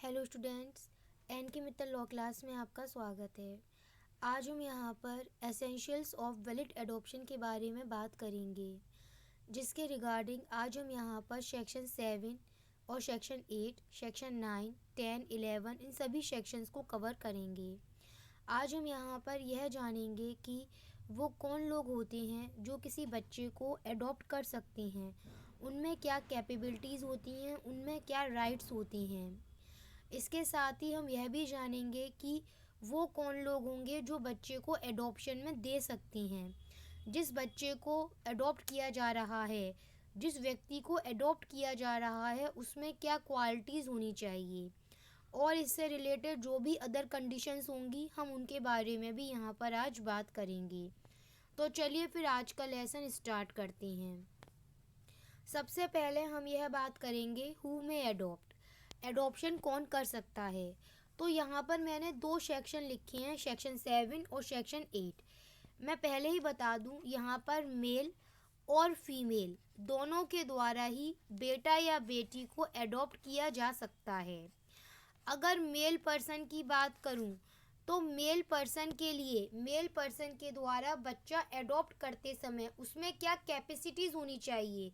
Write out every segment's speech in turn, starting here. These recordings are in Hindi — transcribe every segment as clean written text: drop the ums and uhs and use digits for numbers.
हेलो स्टूडेंट्स, एन के मित्तल लॉ क्लास में आपका स्वागत है। आज हम यहाँ पर एसेंशियल्स ऑफ वैलिड एडॉप्शन के बारे में बात करेंगे, जिसके रिगार्डिंग आज हम यहाँ पर सेक्शन 7 और सेक्शन 8, सेक्शन 9, 10, 11 इन सभी सेक्शंस को कवर करेंगे। आज हम यहाँ पर यह जानेंगे कि वो कौन लोग होते हैं जो किसी बच्चे को एडॉप्ट कर सकते हैं, उनमें क्या कैपेबिलिटीज़ होती हैं, उनमें क्या राइट्स होती हैं। इसके साथ ही हम यह भी जानेंगे कि वो कौन लोग होंगे जो बच्चे को एडॉप्शन में दे सकते हैं। जिस बच्चे को एडॉप्ट किया जा रहा है, जिस व्यक्ति को एडॉप्ट किया जा रहा है, उसमें क्या क्वालिटीज़ होनी चाहिए और इससे रिलेटेड जो भी अदर कंडीशंस होंगी हम उनके बारे में भी यहाँ पर आज बात करेंगे। तो चलिए फिर आज का लेसन स्टार्ट करते हैं। सबसे पहले हम यह बात करेंगे हु में एडॉप्ट, एडॉप्शन कौन कर सकता है। तो यहाँ पर मैंने दो सेक्शन लिखे हैं, सेक्शन 7 और सेक्शन 8। मैं पहले ही बता दूँ, यहाँ पर मेल और फीमेल दोनों के द्वारा ही बेटा या बेटी को एडॉप्ट किया जा सकता है। अगर मेल पर्सन की बात करूँ तो मेल पर्सन के द्वारा बच्चा एडॉप्ट करते समय उसमें क्या कैपेसिटीज़ होनी चाहिए,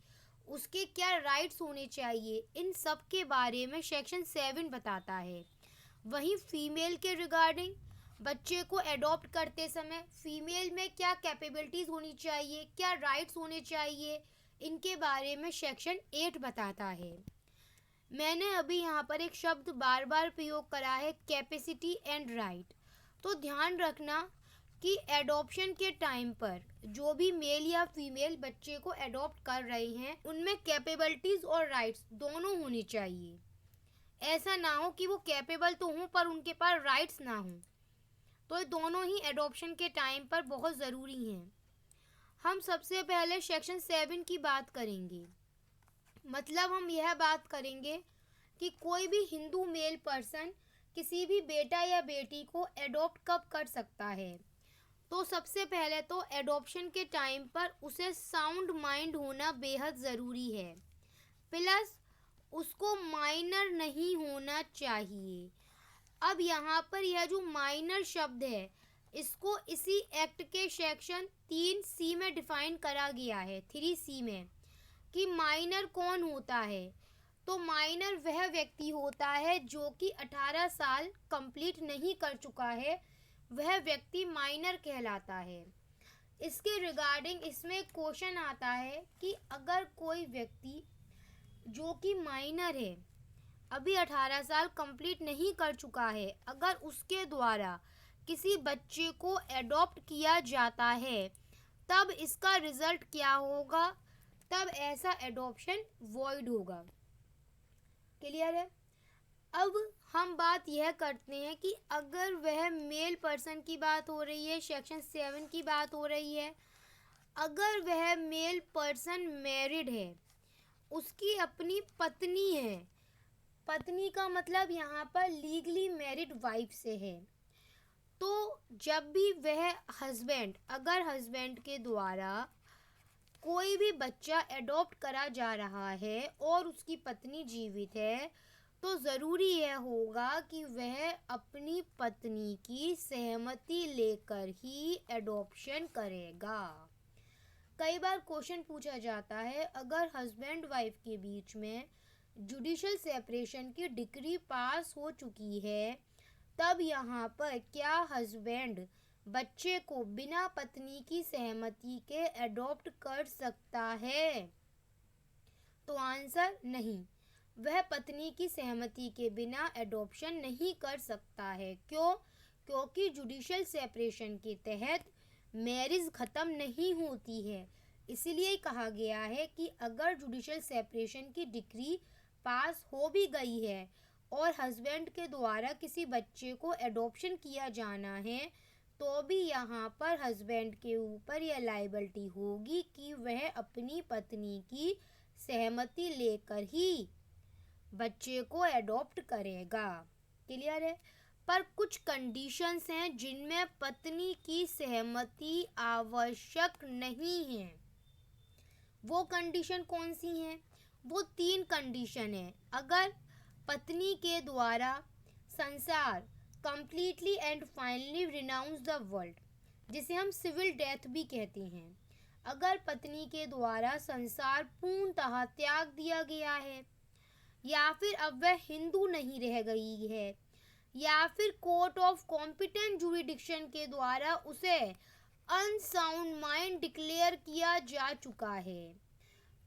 उसके क्या राइट्स होने चाहिए, इन सब के बारे में सेक्शन 7 बताता है। वहीं फीमेल के रिगार्डिंग बच्चे को एडॉप्ट करते समय फीमेल में क्या कैपेबिलिटीज़ होनी चाहिए, क्या राइट्स होने चाहिए, इनके बारे में सेक्शन 8 बताता है। मैंने अभी यहाँ पर एक शब्द बार बार प्रयोग करा है, कैपेसिटी एंड राइट। तो ध्यान रखना कि एडॉप्शन के टाइम पर जो भी मेल या फीमेल बच्चे को एडॉप्ट कर रहे हैं उनमें कैपेबिलिटीज़ और राइट्स दोनों होनी चाहिए। ऐसा ना हो कि वो कैपेबल तो हों पर उनके पास राइट्स ना हों। तो ये दोनों ही एडॉप्शन के टाइम पर बहुत ज़रूरी हैं। हम सबसे पहले सेक्शन 7 की बात करेंगे। मतलब हम यह बात करेंगे कि कोई भी हिंदू मेल पर्सन किसी भी बेटा या बेटी को एडॉप्ट कब कर सकता है। तो सबसे पहले तो एडॉप्शन के टाइम पर उसे साउंड माइंड होना बेहद ज़रूरी है, प्लस उसको माइनर नहीं होना चाहिए। अब यहाँ पर यह जो माइनर शब्द है इसको इसी एक्ट के सेक्शन 3C में डिफाइन करा गया है, 3C में, कि माइनर कौन होता है। तो माइनर वह व्यक्ति होता है जो कि 18 साल कंप्लीट नहीं कर चुका है, वह व्यक्ति माइनर कहलाता है। इसके रिगार्डिंग इसमें क्वेश्चन आता है कि अगर कोई व्यक्ति जो कि माइनर है, अभी 18 साल कंप्लीट नहीं कर चुका है, अगर उसके द्वारा किसी बच्चे को एडॉप्ट किया जाता है तब इसका रिजल्ट क्या होगा, तब ऐसा एडॉप्शन वॉइड होगा। क्लियर है। अब हम बात यह करते हैं कि अगर वह मेल पर्सन की बात हो रही है, सेक्शन 7 की बात हो रही है, अगर वह मेल पर्सन मैरिड है, उसकी अपनी पत्नी है, पत्नी का मतलब यहाँ पर लीगली मैरिड वाइफ से है, तो जब भी वह हस्बैंड, अगर हस्बैंड के द्वारा कोई भी बच्चा एडॉप्ट करा जा रहा है और उसकी पत्नी जीवित है, तो ज़रूरी यह होगा कि वह अपनी पत्नी की सहमति लेकर ही एडॉप्शन करेगा। कई बार क्वेश्चन पूछा जाता है, अगर हस्बैंड वाइफ के बीच में जुडिशल सेपरेशन की डिक्री पास हो चुकी है तब यहाँ पर क्या हस्बैंड बच्चे को बिना पत्नी की सहमति के एडॉप्ट कर सकता है। तो आंसर नहीं, वह पत्नी की सहमति के बिना एडॉप्शन नहीं कर सकता है। क्यों? क्योंकि जुडिशल सेपरेशन के तहत मैरिज ख़त्म नहीं होती है। इसलिए कहा गया है कि अगर जुडिशल सेपरेशन की डिक्री पास हो भी गई है और हस्बैंड के द्वारा किसी बच्चे को एडॉप्शन किया जाना है तो भी यहाँ पर हस्बैंड के ऊपर यह लायबिलिटी होगी कि वह अपनी पत्नी की सहमति लेकर ही बच्चे को एडॉप्ट करेगा। क्लियर है। पर कुछ कंडीशंस हैं जिनमें पत्नी की सहमति आवश्यक नहीं है। वो कंडीशन कौन सी हैं? वो 3 कंडीशन है। अगर पत्नी के द्वारा संसार completely and finally renounce the world, जिसे हम सिविल डेथ भी कहते हैं। अगर पत्नी के द्वारा संसार पूर्णतः त्याग दिया गया है, या फिर अब वह हिंदू नहीं रह गई है, या फिर कोर्ट ऑफ कॉम्पिटेंट जुरिडिक्शन के द्वारा उसे अनसाउंड माइंड डिक्लेयर किया जा चुका है,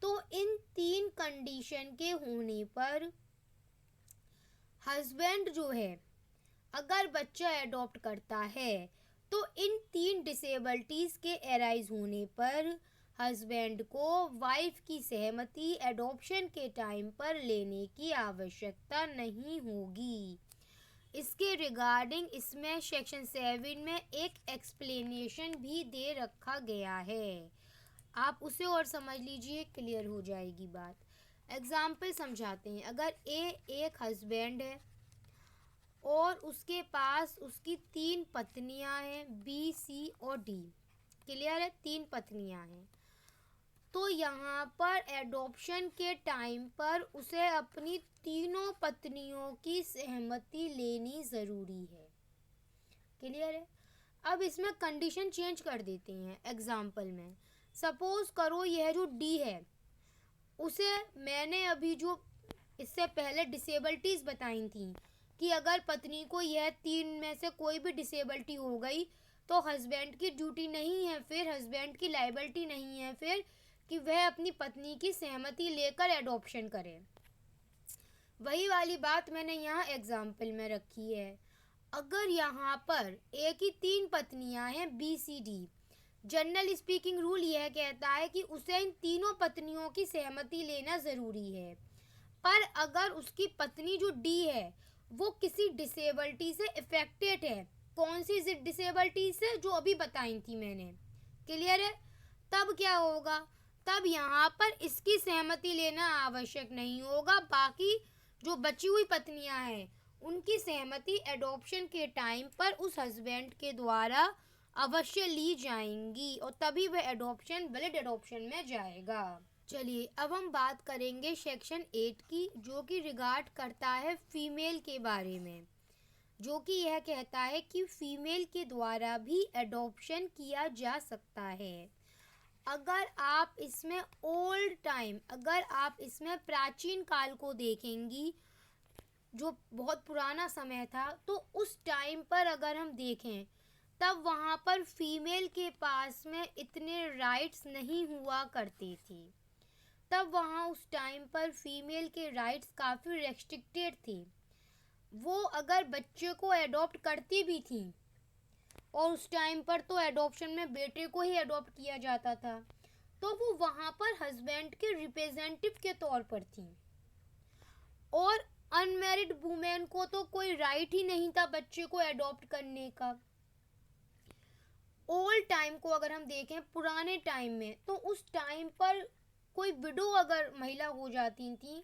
तो इन 3 कंडीशन के होने पर हस्बैंड जो है अगर बच्चा एडॉप्ट करता है तो इन 3 डिसेबिलिटीज के एराइज होने पर हस्बैंड को वाइफ की सहमति एडॉप्शन के टाइम पर लेने की आवश्यकता नहीं होगी। इसके रिगार्डिंग इसमें सेक्शन 7 में एक एक्सप्लेनेशन भी दे रखा गया है, आप उसे और समझ लीजिए, क्लियर हो जाएगी बात। एग्जाम्पल समझाते हैं। अगर एक हस्बैंड है और उसके पास उसकी 3 पत्नियां हैं, बी, सी और डी, क्लियर है, 3 पत्नियां हैं, तो यहाँ पर एडॉप्शन के टाइम पर उसे अपनी तीनों पत्नियों की सहमति लेनी ज़रूरी है, क्लियर है। अब इसमें कंडीशन चेंज कर देते हैं। एग्जाम्पल में सपोज करो यह जो डी है उसे मैंने अभी जो इससे पहले डिसेबिलिटीज़ बताई थी कि अगर पत्नी को यह 3 में से कोई भी डिसेबिलिटी हो गई तो हस्बैंड की ड्यूटी नहीं है, फिर हस्बैंड की लायबिलिटी नहीं है फिर कि वह अपनी पत्नी की सहमति लेकर एडॉप्शन करे। वही वाली बात मैंने यहाँ एग्जाम्पल में रखी है। अगर यहाँ पर ए की 3 पत्नियाँ हैं, बी, सी, डी, जनरल स्पीकिंग रूल यह कहता है कि उसे इन तीनों पत्नियों की सहमति लेना ज़रूरी है, पर अगर उसकी पत्नी जो डी है वो किसी डिसेबिलिटी से इफेक्टेड है, कौन सी डिसेबिलिटी से, जो अभी बताई थी मैंने, क्लियर है, तब क्या होगा, तब यहाँ पर इसकी सहमति लेना आवश्यक नहीं होगा। बाकी जो बची हुई पत्नियाँ हैं उनकी सहमति एडॉप्शन के टाइम पर उस हस्बैंड के द्वारा अवश्य ली जाएंगी और तभी वह एडॉप्शन वैलिड एडॉप्शन में जाएगा। चलिए अब हम बात करेंगे सेक्शन 8 की, जो कि रिगार्ड करता है फीमेल के बारे में, जो कि यह कहता है कि फीमेल के द्वारा भी एडॉप्शन किया जा सकता है। अगर आप इसमें ओल्ड टाइम, अगर आप इसमें प्राचीन काल को देखेंगी, जो बहुत पुराना समय था, तो उस टाइम पर अगर हम देखें तब वहाँ पर फीमेल के पास में इतने राइट्स नहीं हुआ करते थे। तब वहाँ उस टाइम पर फीमेल के राइट्स काफ़ी रेस्ट्रिक्टेड थे। वो अगर बच्चे को एडॉप्ट करती भी थी, और उस टाइम पर तो एडॉप्शन में बेटे को ही एडॉप्ट किया जाता था, तो वो वहाँ पर हस्बैंड के रिप्रेजेंटेटिव के तौर पर थी, और अनमैरिड वुमेन को तो कोई राइट ही नहीं था बच्चे को एडॉप्ट करने का। ओल्ड टाइम को अगर हम देखें, पुराने टाइम में, तो उस टाइम पर कोई विडो अगर महिला हो जाती थी,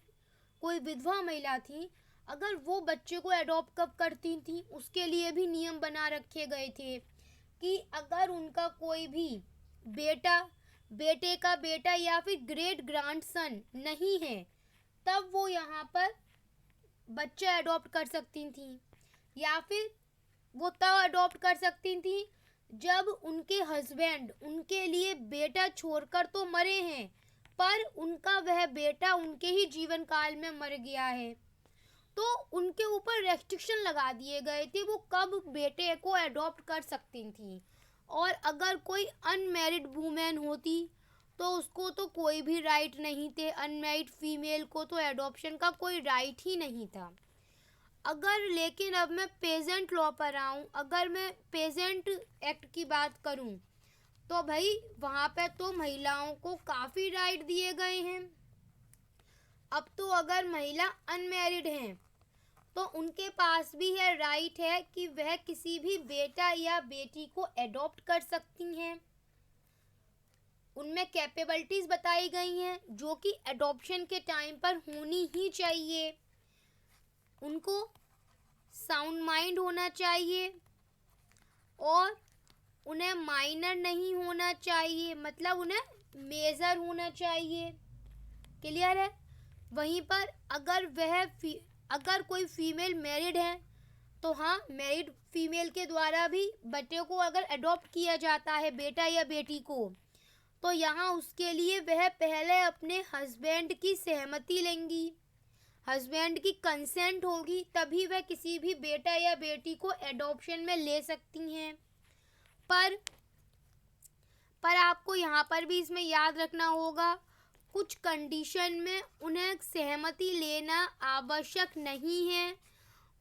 कोई विधवा महिला थी, अगर वो बच्चे को एडॉप्ट कब करती थी उसके लिए भी नियम बना रखे गए थे कि अगर उनका कोई भी बेटा, बेटे का बेटा या फिर ग्रेट ग्रैंडसन नहीं है तब वो यहाँ पर बच्चा एडॉप्ट कर सकती थी, या फिर वो तब एडॉप्ट कर सकती थी जब उनके हस्बैंड उनके लिए बेटा छोड़कर तो मरे हैं, पर उनका वह बेटा उनके ही जीवन काल में मर गया है, तो उनके ऊपर रेस्ट्रिक्शन लगा दिए गए थे वो कब बेटे को एडॉप्ट कर सकती थी। और अगर कोई अनमैरिड वुमेन होती तो उसको तो कोई भी राइट नहीं थे, अनमैरिड फीमेल को तो एडॉप्शन का कोई राइट ही नहीं था। अगर लेकिन अब मैं पेजेंट लॉ पर आऊँ, अगर मैं पेजेंट एक्ट की बात करूँ तो भाई वहाँ पे तो महिलाओं को काफ़ी राइट दिए गए हैं। अब तो अगर महिला अनमैरिड हैं तो उनके पास भी है राइट है कि वह किसी भी बेटा या बेटी को एडॉप्ट कर सकती हैं। उनमें कैपेबिलिटीज़ बताई गई हैं जो कि एडॉप्शन के टाइम पर होनी ही चाहिए। उनको साउंड माइंड होना चाहिए और उन्हें माइनर नहीं होना चाहिए, मतलब उन्हें मेजर होना चाहिए, क्लियर है। वहीं पर अगर वह अगर कोई फीमेल मैरिड है तो हाँ, मैरिड फीमेल के द्वारा भी बच्चे को अगर अडॉप्ट किया जाता है, बेटा या बेटी को, तो यहाँ उसके लिए वह पहले अपने हस्बैंड की सहमति लेंगी, हस्बैंड की कंसेंट होगी, तभी वह किसी भी बेटा या बेटी को एडॉप्शन में ले सकती हैं। पर आपको यहाँ पर भी इसमें याद रखना होगा, कुछ कंडीशन में उन्हें सहमति लेना आवश्यक नहीं है,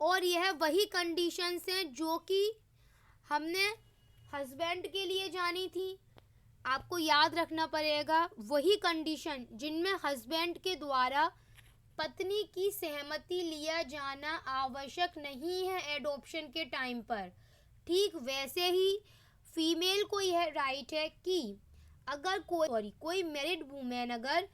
और यह वही कंडीशंस हैं जो कि हमने हस्बैंड के लिए जानी थी। आपको याद रखना पड़ेगा वही कंडीशन जिनमें हस्बैंड के द्वारा पत्नी की सहमति लिया जाना आवश्यक नहीं है एडॉप्शन के टाइम पर। ठीक वैसे ही फीमेल को यह राइट है कि अगर कोई मैरिड वुमेन अगर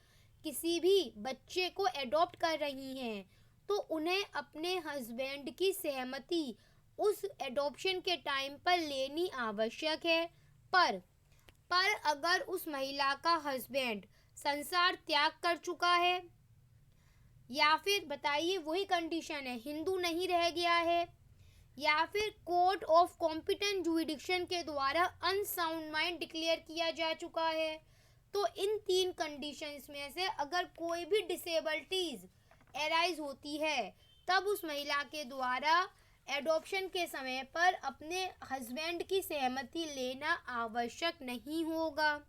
किसी भी बच्चे को एडॉप्ट कर रही हैं तो उन्हें अपने हस्बैंड की सहमति उस एडॉप्शन के टाइम पर लेनी आवश्यक है। पर अगर उस महिला का हस्बैंड संसार त्याग कर चुका है, या फिर बताइए वही कंडीशन है, हिंदू नहीं रह गया है, या फिर कोर्ट ऑफ कॉम्पिटेंट जुरिडिक्शन के द्वारा अनसाउंड माइंड डिक्लेयर किया जा चुका है, तो इन 3 कंडीशंस में से अगर कोई भी डिसेबिलिटीज एराइज होती है तब उस महिला के द्वारा एडॉप्शन के समय पर अपने हस्बैंड की सहमति लेना आवश्यक नहीं होगा।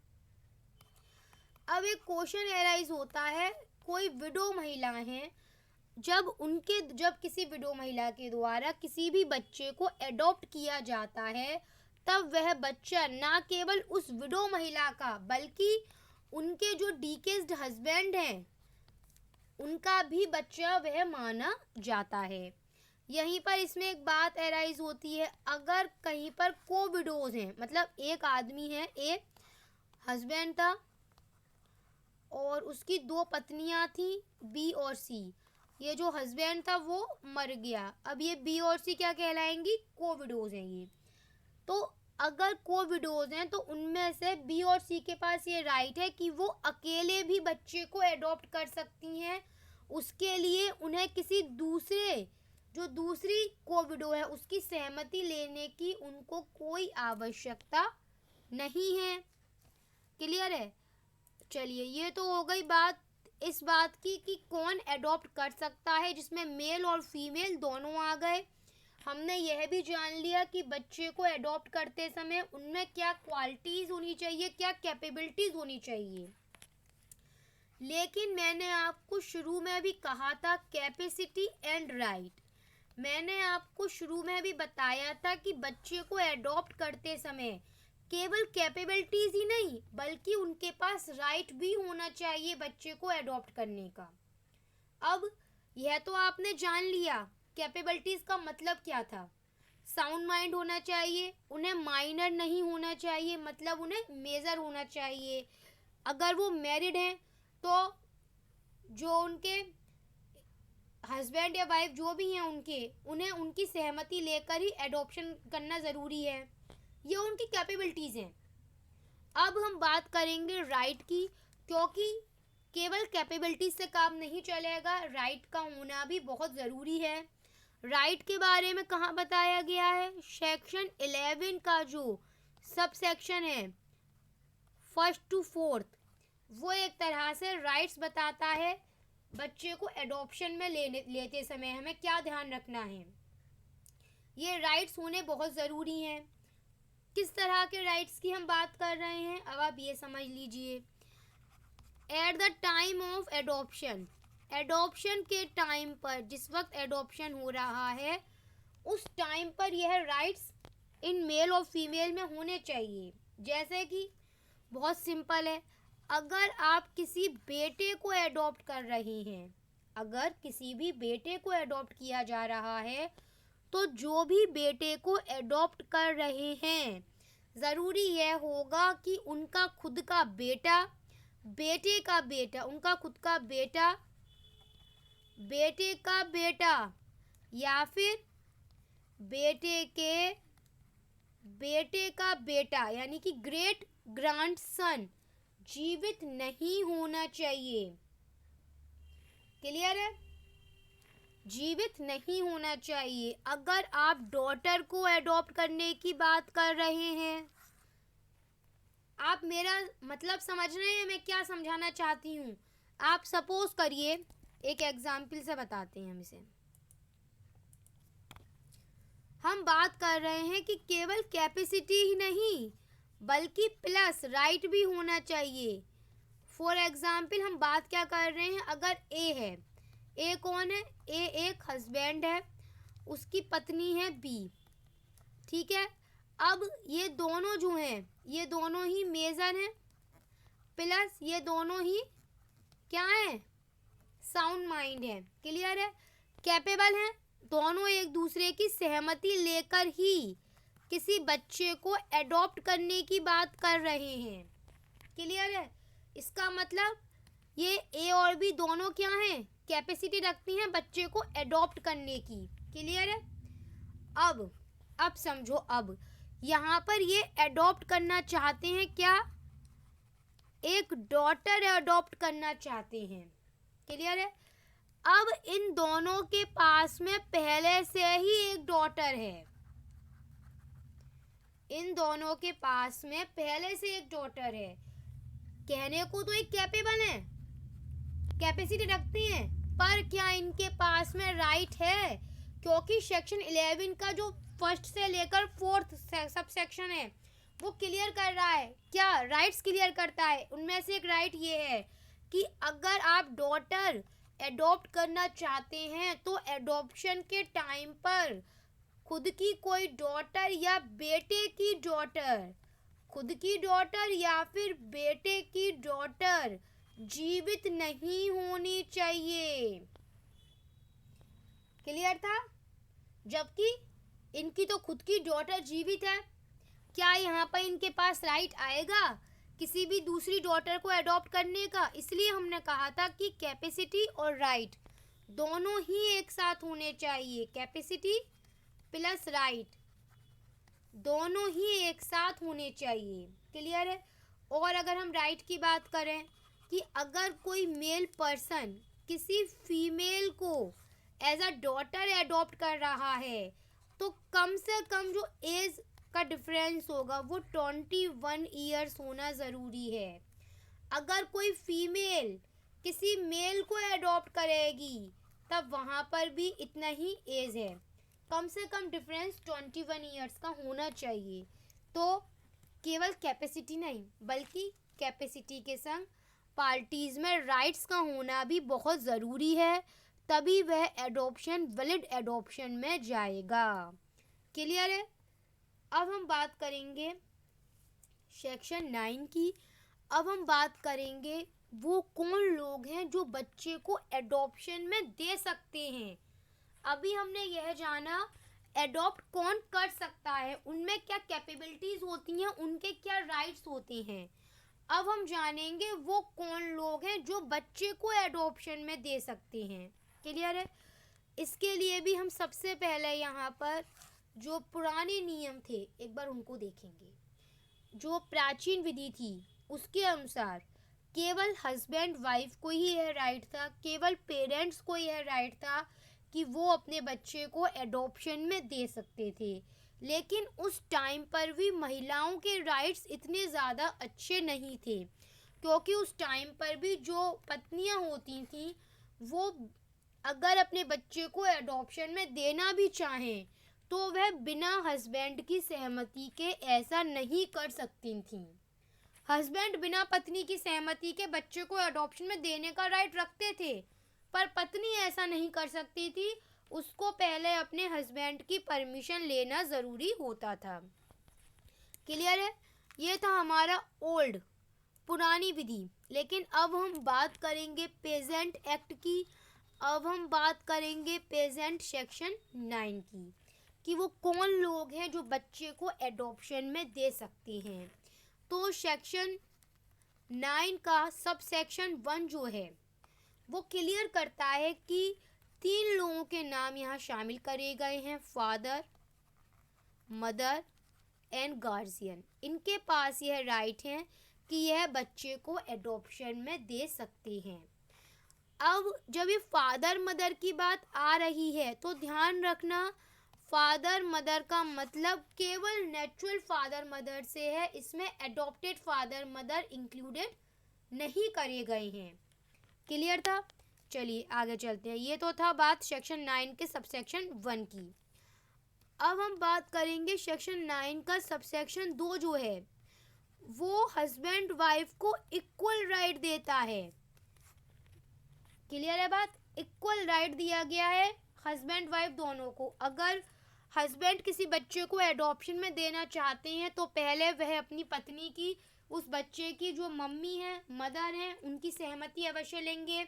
अब एक क्वेश्चन एराइज होता है, कोई विडो महिला हैं, जब किसी विडो महिला के द्वारा किसी भी बच्चे को एडॉप्ट किया जाता है तब वह बच्चा ना केवल उस विडो महिला का बल्कि उनके जो डिकेस्ड हस्बैंड हैं उनका भी बच्चा वह माना जाता है। यहीं पर इसमें एक बात एराइज होती है, अगर कहीं पर को विडोज हैं, मतलब एक आदमी है, एक हस्बैंड था और उसकी 2 पत्नियां थी, बी और सी। ये जो हस्बैंड था वो मर गया, अब ये बी और सी क्या कहलाएंगी, को विडोज हैं ये। तो अगर को विडोज हैं तो उनमें से बी और सी के पास ये राइट है कि वो अकेले भी बच्चे को एडॉप्ट कर सकती हैं। उसके लिए उन्हें किसी दूसरी को विडो है उसकी सहमति लेने की उनको कोई आवश्यकता नहीं है। क्लियर है? चलिए, ये तो हो गई बात इस बात की कि कौन एडॉप्ट कर सकता है, जिसमें मेल और फीमेल दोनों आ गए। हमने यह भी जान लिया कि बच्चे को एडॉप्ट करते समय उनमें क्या क्वालिटीज़ होनी चाहिए, क्या कैपेबिलिटीज़ होनी चाहिए। लेकिन मैंने आपको शुरू में भी कहा था कैपेसिटी एंड राइट। मैंने आपको शुरू में भी बताया था कि बच्चे को एडॉप्ट करते समय केवल कैपेबिलिटीज ही नहीं बल्कि उनके पास राइट भी होना चाहिए बच्चे को एडॉप्ट करने का। अब यह तो आपने जान लिया कैपेबिलिटीज का मतलब क्या था। साउंड माइंड होना चाहिए, उन्हें माइनर नहीं होना चाहिए, मतलब उन्हें मेजर होना चाहिए। अगर वो मैरिड हैं तो जो उनके हस्बैंड या वाइफ जो भी हैं उन्हें उनकी सहमति लेकर ही एडॉप्शन करना ज़रूरी है। ये उनकी कैपेबिलिटीज़ हैं। अब हम बात करेंगे राइट की, क्योंकि केवल कैपेबिलिटीज से काम नहीं चलेगा, राइट का होना भी बहुत ज़रूरी है। राइट के बारे में कहाँ बताया गया है, सेक्शन 11 का जो सब सेक्शन है 1st to 4th, वो एक तरह से राइट्स बताता है बच्चे को एडॉप्शन में लेते समय हमें क्या ध्यान रखना है। ये राइट्स होने बहुत ज़रूरी हैं। किस तरह के राइट्स की हम बात कर रहे हैं, अब आप ये समझ लीजिए। At the time of adoption के टाइम पर, जिस वक्त एडॉप्शन हो रहा है उस टाइम पर यह राइट्स इन मेल और फीमेल में होने चाहिए। जैसे कि बहुत सिंपल है, अगर आप किसी बेटे को एडॉप्ट कर रहे हैं, अगर किसी भी बेटे को एडॉप्ट किया जा रहा है तो जो भी बेटे को एडॉप्ट कर रहे हैं ज़रूरी यह होगा कि उनका खुद का बेटा, बेटे का बेटा, उनका खुद का बेटा, बेटे का बेटा या फिर बेटे का बेटा यानी कि ग्रेट ग्रैंडसन जीवित नहीं होना चाहिए। क्लियर है? जीवित नहीं होना चाहिए। अगर आप डॉटर को एडॉप्ट करने की बात कर रहे हैं, आप मेरा मतलब समझ रहे हैं मैं क्या समझाना चाहती हूँ। आप सपोज करिए, एक एग्जाम्पल से बताते हैं हम इसे। हम बात कर रहे हैं कि केवल कैपेसिटी ही नहीं बल्कि प्लस राइट भी होना चाहिए। फॉर एग्जाम्पल हम बात क्या कर रहे हैं, अगर ए है, ए कौन है, ए एक हस्बैंड है, उसकी पत्नी है बी, ठीक है। अब ये दोनों जो हैं, ये दोनों ही मेजर हैं, प्लस ये दोनों ही क्या है, साउंड माइंड है। क्लियर है, कैपेबल हैं, दोनों एक दूसरे की सहमति लेकर ही किसी बच्चे को एडॉप्ट करने की बात कर रहे हैं। क्लियर है, इसका मतलब ये ए और बी दोनों क्या हैं, कैपेसिटी रखती हैं बच्चे को एडॉप्ट करने की। क्लियर है, अब समझो, अब यहाँ पर ये एडॉप्ट करना चाहते हैं, क्या, एक डॉटर एडॉप्ट करना चाहते हैं। क्लियर है, अब इन दोनों के पास में पहले से ही एक डॉटर है, इन दोनों के पास में पहले से एक डॉटर है। कहने को तो एक कैपेबल है, कैपेसिटी रखती हैं, पर क्या इनके पास में राइट है? क्योंकि सेक्शन 11 का जो फर्स्ट से लेकर फोर्थ सब सेक्शन है वो क्लियर कर रहा है, क्या राइट्स क्लियर करता है। उनमें से एक राइट ये है कि अगर आप डॉटर एडॉप्ट करना चाहते हैं तो एडॉप्शन के टाइम पर खुद की कोई डॉटर या बेटे की डॉटर, खुद की डॉटर या फिर बेटे की डॉटर जीवित नहीं होनी चाहिए। क्लियर था, जबकि इनकी तो खुद की डॉटर जीवित है। क्या यहाँ पर इनके पास राइट आएगा किसी भी दूसरी डॉटर को एडॉप्ट करने का? इसलिए हमने कहा था कि कैपेसिटी और राइट दोनों ही एक साथ होने चाहिए, कैपेसिटी प्लस राइट दोनों ही एक साथ होने चाहिए। क्लियर है, और अगर हम राइट की बात करें कि अगर कोई मेल पर्सन किसी फीमेल को एज अ डॉटर एडॉप्ट कर रहा है तो कम से कम जो एज का डिफरेंस होगा वो 21 ईयर्स होना ज़रूरी है। अगर कोई फीमेल किसी मेल को एडॉप्ट करेगी तब वहाँ पर भी इतना ही एज है, कम से कम डिफरेंस 21 ईयर्स का होना चाहिए। तो केवल कैपेसिटी नहीं बल्कि कैपेसिटी के संग पार्टीज में राइट्स का होना भी बहुत ज़रूरी है, तभी वह एडॉप्शन वैलिड एडॉप्शन में जाएगा। क्लियर है, अब हम बात करेंगे सेक्शन 9 की। अब हम बात करेंगे वो कौन लोग हैं जो बच्चे को एडॉप्शन में दे सकते हैं। अभी हमने यह जाना एडॉप्ट कौन कर सकता है, उनमें क्या कैपेबिलिटीज होती हैं, उनके क्या राइट्स होते हैं। अब हम जानेंगे वो कौन लोग हैं जो बच्चे को एडॉप्शन में दे सकते हैं। क्लियर है, इसके लिए भी हम सबसे पहले यहाँ पर जो पुराने नियम थे एक बार उनको देखेंगे। जो प्राचीन विधि थी उसके अनुसार केवल हस्बैंड वाइफ को ही यह राइट था, केवल पेरेंट्स को यह राइट था कि वो अपने बच्चे को एडॉप्शन में दे सकते थे। लेकिन उस टाइम पर भी महिलाओं के राइट्स इतने ज़्यादा अच्छे नहीं थे, क्योंकि उस टाइम पर भी जो पत्नियां होती थीं वो अगर अपने बच्चे को एडॉप्शन में देना भी चाहें तो वह बिना हस्बैंड की सहमति के ऐसा नहीं कर सकती थीं। हस्बैंड बिना पत्नी की सहमति के बच्चे को एडॉप्शन में देने का राइट रखते थे, पर पत्नी ऐसा नहीं कर सकती थी, उसको पहले अपने हस्बैंड की परमिशन लेना ज़रूरी होता था। क्लियर है, ये था हमारा ओल्ड पुरानी विधि। लेकिन अब हम बात करेंगे पेजेंट एक्ट की, अब हम बात करेंगे पेजेंट सेक्शन 9 की कि वो कौन लोग हैं जो बच्चे को एडॉप्शन में दे सकते हैं। तो सेक्शन 9 का सब सेक्शन 1 जो है वो क्लियर करता है कि 3 लोगों के नाम यहाँ शामिल करे गए हैं, फादर, मदर एंड गार्जियन। इनके पास यह राइट है कि यह बच्चे को एडॉप्शन में दे सकते हैं। अब जब ये फादर मदर की बात आ रही है तो ध्यान रखना, फादर मदर का मतलब केवल नेचुरल फादर मदर से है, इसमें एडॉप्टेड फादर मदर इंक्लूडेड नहीं करे गए हैं। क्लियर था? चलिए आगे चलते हैं। ये तो था बात सेक्शन 9 के सबसेक्शन 1 की। अब हम बात करेंगे सेक्शन 9 का सबसेक्शन 2 जो है वो हस्बैंड वाइफ को इक्वल राइट देता है। क्लियर है बात? इक्वल राइट दिया गया है हस्बैंड वाइफ दोनों को। अगर हस्बैंड किसी बच्चे को एडॉप्शन में देना चाहते हैं तो पहले वह अपनी पत्नी की, उस बच्चे की जो मम्मी है, मदर है, उनकी सहमति अवश्य लेंगे।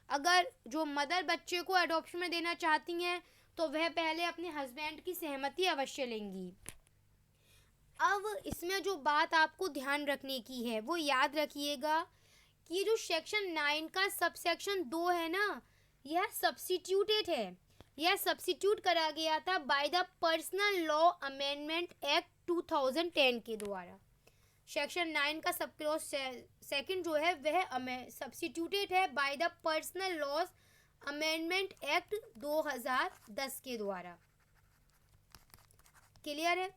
अगर जो मदर बच्चे को एडॉप्शन में देना चाहती हैं तो वह पहले अपने हस्बैंड की सहमति अवश्य लेंगी। अब इसमें जो बात आपको ध्यान रखने की है वो याद रखिएगा कि जो सेक्शन 9 का सबसेक्शन 2 है ना, यह सब्स्टिट्यूटेड है। यह सब्स्टिट्यूट करा गया था bye the personal law amendment act 2010 के द्वारा। सेक्शन 9 का सब क्लॉज सेकंड जो है वह सब्स्टिट्यूटेड है by the personal laws amendment act 2010 के द्वारा। क्लियर है?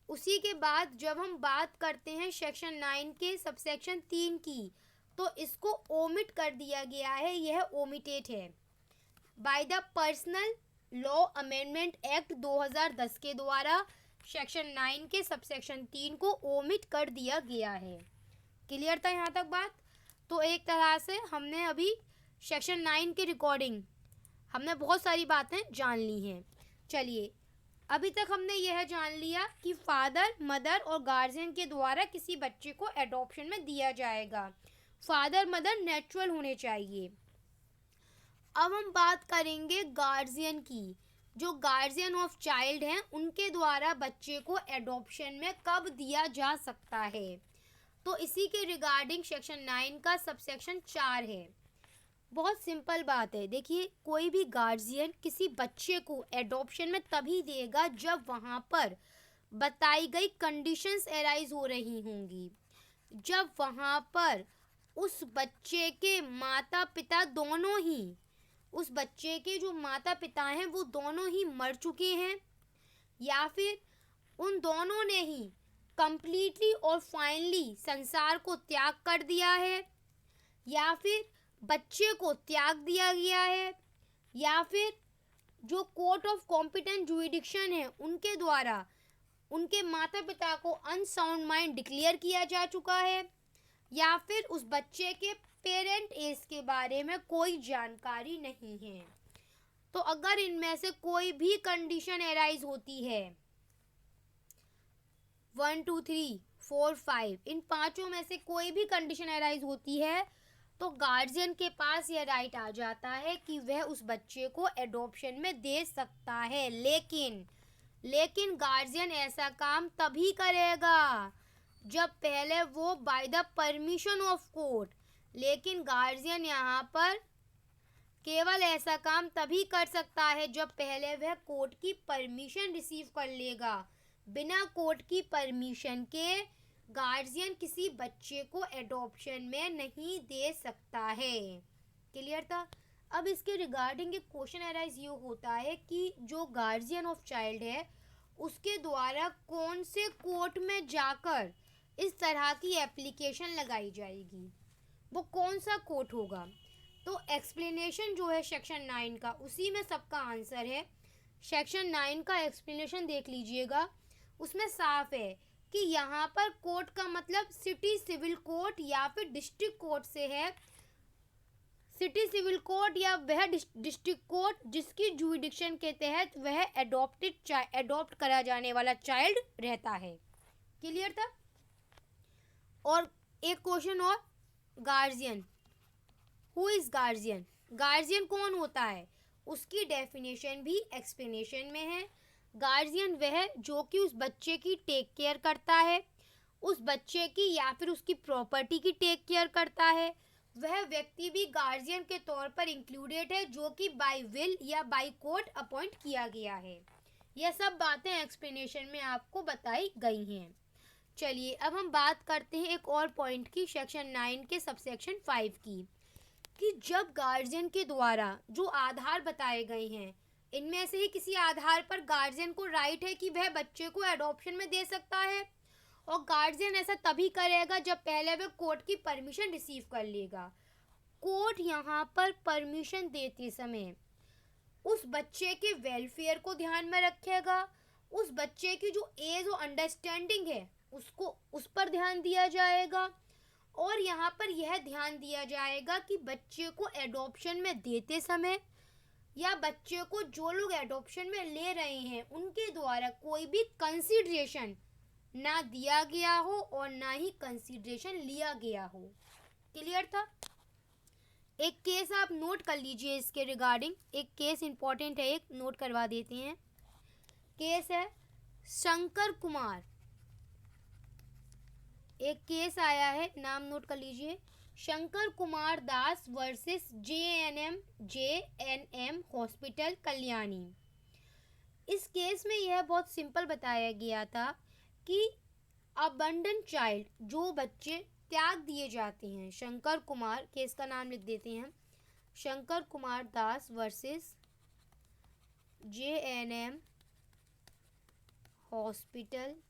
उसी के बाद जब हम बात करते हैं सेक्शन 9 के सबसेक्शन 3 की तो इसको ओमिट कर दिया गया है, यह ओमिटेड है by the personal law amendment act 2010 के द्वारा। सेक्शन 9 के सबसेक्शन 3 को ओमिट कर दिया गया है। क्लियर था यहाँ तक बात? तो एक तरह से हमने अभी सेक्शन 9 के रिकॉर्डिंग हमने बहुत सारी बातें जान ली हैं। चलिए, अभी तक हमने यह जान लिया कि फादर मदर और गार्जियन के द्वारा किसी बच्चे को एडॉप्शन में दिया जाएगा। फादर मदर नेचुरल होने चाहिए। अब हम बात करेंगे गार्जियन की। जो गार्जियन ऑफ चाइल्ड हैं उनके द्वारा बच्चे को एडॉप्शन में कब दिया जा सकता है, तो इसी के रिगार्डिंग सेक्शन 9 का सबसेक्शन 4 है। बहुत सिंपल बात है। देखिए, कोई भी गार्जियन किसी बच्चे को एडॉप्शन में तभी देगा जब वहाँ पर बताई गई कंडीशंस एराइज हो रही होंगी, जब वहाँ पर उस बच्चे के माता पिता दोनों ही, उस बच्चे के जो माता पिता हैं वो दोनों ही मर चुके हैं, या फिर उन दोनों ने ही कंप्लीटली और फाइनली संसार को त्याग कर दिया है, या फिर बच्चे को त्याग दिया गया है, या फिर जो कोर्ट ऑफ कॉम्पिटेंट जुरिडिक्शन है उनके द्वारा उनके माता पिता को अनसाउंड माइंड डिक्लेयर किया जा चुका है, या फिर उस बच्चे के पेरेंट एज के बारे में कोई जानकारी नहीं है। तो अगर इनमें से कोई भी कंडीशन एराइज होती है, 1 2 3 4 5, इन पांचों में से कोई भी कंडीशन एराइज होती है तो गार्जियन के पास यह राइट आ जाता है कि वह उस बच्चे को एडॉप्शन में दे सकता है। लेकिन गार्जियन ऐसा काम तभी करेगा जब पहले वो by the permission of court. लेकिन गार्जियन यहाँ पर केवल ऐसा काम तभी कर सकता है जब पहले वह कोर्ट की परमिशन रिसीव कर लेगा। बिना कोर्ट की परमिशन के गार्जियन किसी बच्चे को एडॉप्शन में नहीं दे सकता है। क्लियर था? अब इसके रिगार्डिंग एक क्वेश्चन अराइज ये होता है कि जो गार्जियन ऑफ चाइल्ड है उसके द्वारा कौन से कोर्ट में जाकर इस तरह की एप्लीकेशन लगाई जाएगी, वो कौन सा कोर्ट होगा। तो एक्सप्लेनेशन जो है सेक्शन 9 का, उसी में सबका आंसर है। सेक्शन 9 का एक्सप्लेनेशन देख लीजिएगा, उसमें साफ है कि यहाँ पर कोर्ट का मतलब सिटी सिविल कोर्ट या फिर डिस्ट्रिक्ट कोर्ट से है। सिटी सिविल कोर्ट या वह डिस्ट्रिक्ट कोर्ट जिसकी जुरिडिक्शन के तहत वह एडॉप्ट करा जाने वाला चाइल्ड रहता है। क्लियर था? और एक क्वेश्चन और, guardian, who is guardian, guardian कौन होता है, उसकी डेफिनेशन भी एक्सप्लेनेशन में है। गार्जियन वह जो कि उस बच्चे की टेक केयर करता है, उस बच्चे की या फिर उसकी प्रॉपर्टी की टेक केयर करता है। वह व्यक्ति भी गार्जियन के तौर पर इंक्लूडेड है जो कि बाय विल या बाय कोर्ट अपॉइंट किया गया है। यह सब बातें एक्सप्लेनेशन में आपको बताई गई हैं। चलिए अब हम बात करते हैं एक और पॉइंट की, सेक्शन 9 के सबसेक्शन 5 की। कि जब गार्जियन के द्वारा जो आधार बताए गए हैं, इनमें से ही किसी आधार पर गार्जियन को राइट है कि वह बच्चे को एडॉप्शन में दे सकता है, और गार्जियन ऐसा तभी करेगा जब पहले वह कोर्ट की परमिशन रिसीव कर लेगा। कोर्ट यहाँ पर परमिशन देते समय उस बच्चे के वेलफेयर को ध्यान में रखेगा, उस बच्चे की जो एज और अंडरस्टैंडिंग है उसको उस पर ध्यान दिया जाएगा, और यहाँ पर यह ध्यान दिया जाएगा कि बच्चे को एडॉप्शन में देते समय या बच्चे को जो लोग एडॉप्शन में ले रहे हैं उनके द्वारा कोई भी कंसीडरेशन ना दिया गया हो और ना ही कंसीडरेशन लिया गया हो। क्लियर था? एक केस आप नोट कर लीजिए इसके रिगार्डिंग, एक केस इंपॉर्टेंट है, एक नोट करवा देते हैं। केस है शंकर कुमार, एक केस आया है, नाम नोट कर लीजिए, Shankar Kumar Das versus JNM hospital Kalyani. इस केस में यह बहुत सिंपल बताया गया था कि अबंडन चाइल्ड, जो बच्चे त्याग दिए जाते हैं, शंकर कुमार, केस का नाम लिख देते हैं, Shankar Kumar Das versus JNM hospital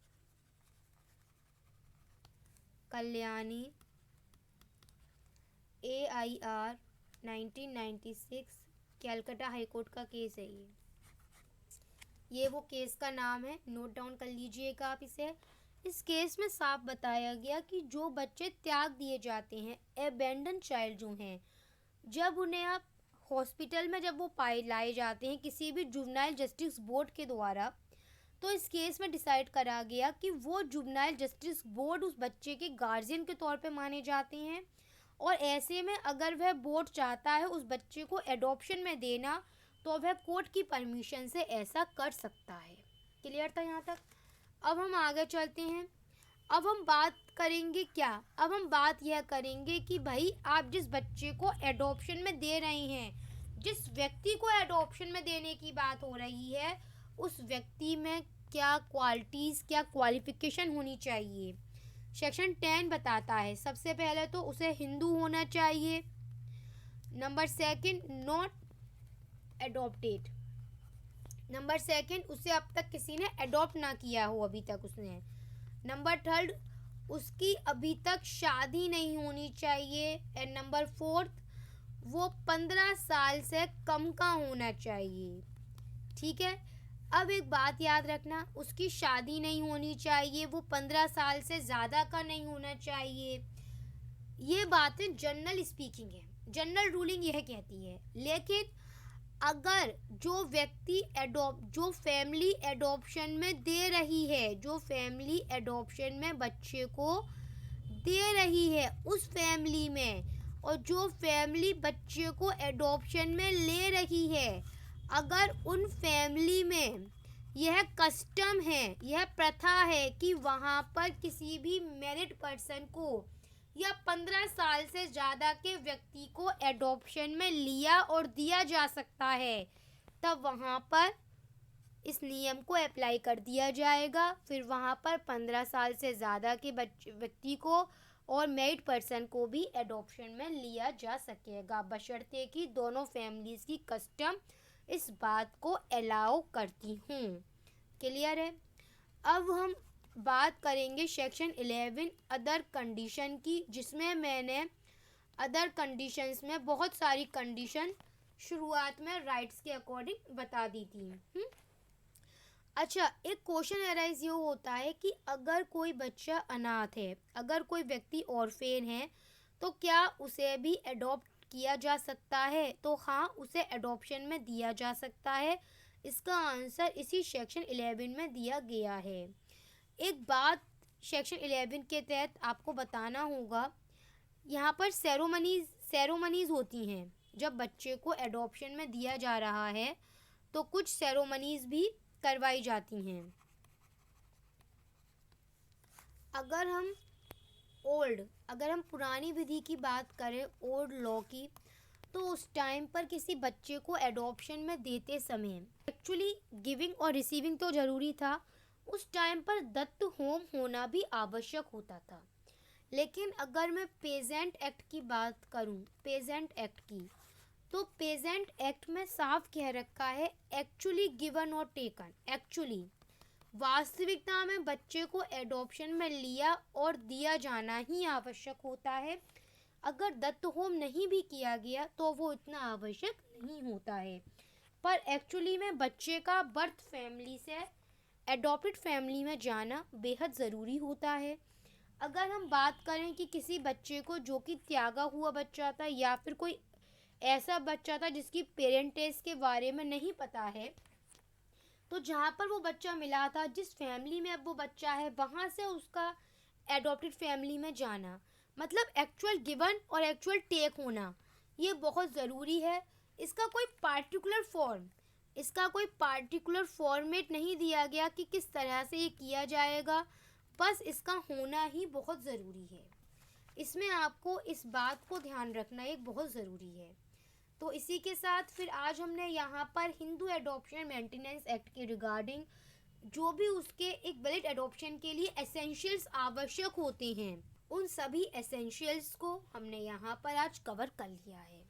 Kalyani, AIR 1996, Calcutta high court का केस है ये वो केस का नाम है, नोट डाउन कर लीजिएगा आप इसे। इस केस में साफ बताया गया कि जो बच्चे त्याग दिए जाते हैं, एबेंडन चाइल्ड जो हैं, जब उन्हें आप हॉस्पिटल में जब वो लाए जाते हैं किसी भी जुवेनाइल जस्टिस बोर्ड के द्वारा, तो इस केस में डिसाइड करा गया कि वो जुवेनाइल जस्टिस बोर्ड उस बच्चे के गार्जियन के तौर पे माने जाते हैं, और ऐसे में अगर वह बोर्ड चाहता है उस बच्चे को एडॉप्शन में देना तो वह कोर्ट की परमिशन से ऐसा कर सकता है। क्लियर था यहाँ तक? अब हम आगे चलते हैं। अब हम बात करेंगे क्या? अब हम बात यह करेंगे कि भाई आप जिस बच्चे को एडॉप्शन में दे रहे हैं, जिस व्यक्ति को एडॉप्शन में देने की बात हो रही है, उस व्यक्ति में क्या क्वालिटीज़, क्या क्वालिफिकेशन होनी चाहिए। सेक्शन 10 बताता है, सबसे पहले तो उसे हिंदू होना चाहिए, number second not adopted, number second उसे अब तक किसी ने एडॉप्ट ना किया हो अभी तक उसने, नंबर थर्ड उसकी अभी तक शादी नहीं होनी चाहिए, एंड नंबर फोर्थ वो 15 साल से कम का होना चाहिए। ठीक है, अब एक बात याद रखना, उसकी शादी नहीं होनी चाहिए, वो 15 साल से ज़्यादा का नहीं होना चाहिए, ये बातें जनरल स्पीकिंग है, जनरल रूलिंग यह कहती है। लेकिन अगर जो व्यक्ति जो फैमिली एडॉप्शन में दे रही है, जो फैमिली एडॉप्शन में बच्चे को दे रही है, उस फैमिली में, और जो फैमिली बच्चे को एडॉप्शन में ले रही है, अगर उन फैमिली में यह कस्टम है, यह प्रथा है कि वहाँ पर किसी भी मैरिड पर्सन को या 15 साल से ज़्यादा के व्यक्ति को एडॉप्शन में लिया और दिया जा सकता है, तब वहाँ पर इस नियम को अप्लाई कर दिया जाएगा। फिर वहाँ पर 15 साल से ज़्यादा के व्यक्ति को और मैरिड पर्सन को भी एडॉप्शन में लिया जा सकेगा, बशर्ते कि दोनों फैमिलीज़ की कस्टम इस बात को अलाउ करती हूँ। क्लियर है? अब हम बात करेंगे सेक्शन 11 अदर कंडीशन की, जिसमें मैंने अदर कंडीशंस में बहुत सारी कंडीशन शुरुआत में राइट्स के अकॉर्डिंग बता दी थी। अच्छा, एक क्वेश्चन अराइज ये होता है कि अगर कोई बच्चा अनाथ है, अगर कोई व्यक्ति ऑर्फेन है, तो क्या उसे भी एडॉप्ट किया जा सकता है? तो हाँ, उसे एडॉप्शन में दिया जा सकता है। इसका आंसर इसी सेक्शन 11 में दिया गया है। एक बात सेक्शन 11 के तहत आपको बताना होगा, यहाँ पर सेरोमनीज़ होती हैं। जब बच्चे को एडॉप्शन में दिया जा रहा है तो कुछ सेरोमनीज़ भी करवाई जाती हैं। अगर हम पुरानी विधि की बात करें, ओल्ड लॉ की, तो उस टाइम पर किसी बच्चे को एडॉप्शन में देते समय एक्चुअली गिविंग और रिसीविंग तो ज़रूरी था, उस टाइम पर दत्त होम होना भी आवश्यक होता था। लेकिन अगर मैं पेजेंट एक्ट की बात करूं, पेजेंट एक्ट की, तो पेजेंट एक्ट में साफ कह रखा है एक्चुअली गिवन और टेकन। एक्चुअली वास्तविकता में बच्चे को एडॉप्शन में लिया और दिया जाना ही आवश्यक होता है। अगर दत्त होम नहीं भी किया गया तो वो इतना आवश्यक नहीं होता है। पर एक्चुअली में बच्चे का बर्थ फैमिली से एडॉप्टेड फैमिली में जाना बेहद ज़रूरी होता है। अगर हम बात करें कि किसी बच्चे को जो कि त्यागा हुआ बच्चा था या फिर कोई ऐसा बच्चा था जिसकी पेरेंटेज के बारे में नहीं पता है, तो जहाँ पर वो बच्चा मिला था, जिस फैमिली में अब वो बच्चा है, वहाँ से उसका एडॉप्टेड फैमिली में जाना, मतलब एक्चुअल गिवन और एक्चुअल टेक होना, ये बहुत ज़रूरी है। इसका कोई पार्टिकुलर फॉर्मेट नहीं दिया गया कि किस तरह से ये किया जाएगा, बस इसका होना ही बहुत ज़रूरी है। इसमें आपको इस बात को ध्यान रखना एक बहुत ज़रूरी है। तो इसी के साथ फिर आज हमने यहाँ पर हिंदू एडॉप्शन मेंटेनेंस एक्ट के रिगार्डिंग जो भी उसके एक वैलिड एडॉप्शन के लिए एसेंशियल्स आवश्यक होते हैं, उन सभी एसेंशियल्स को हमने यहाँ पर आज कवर कर लिया है।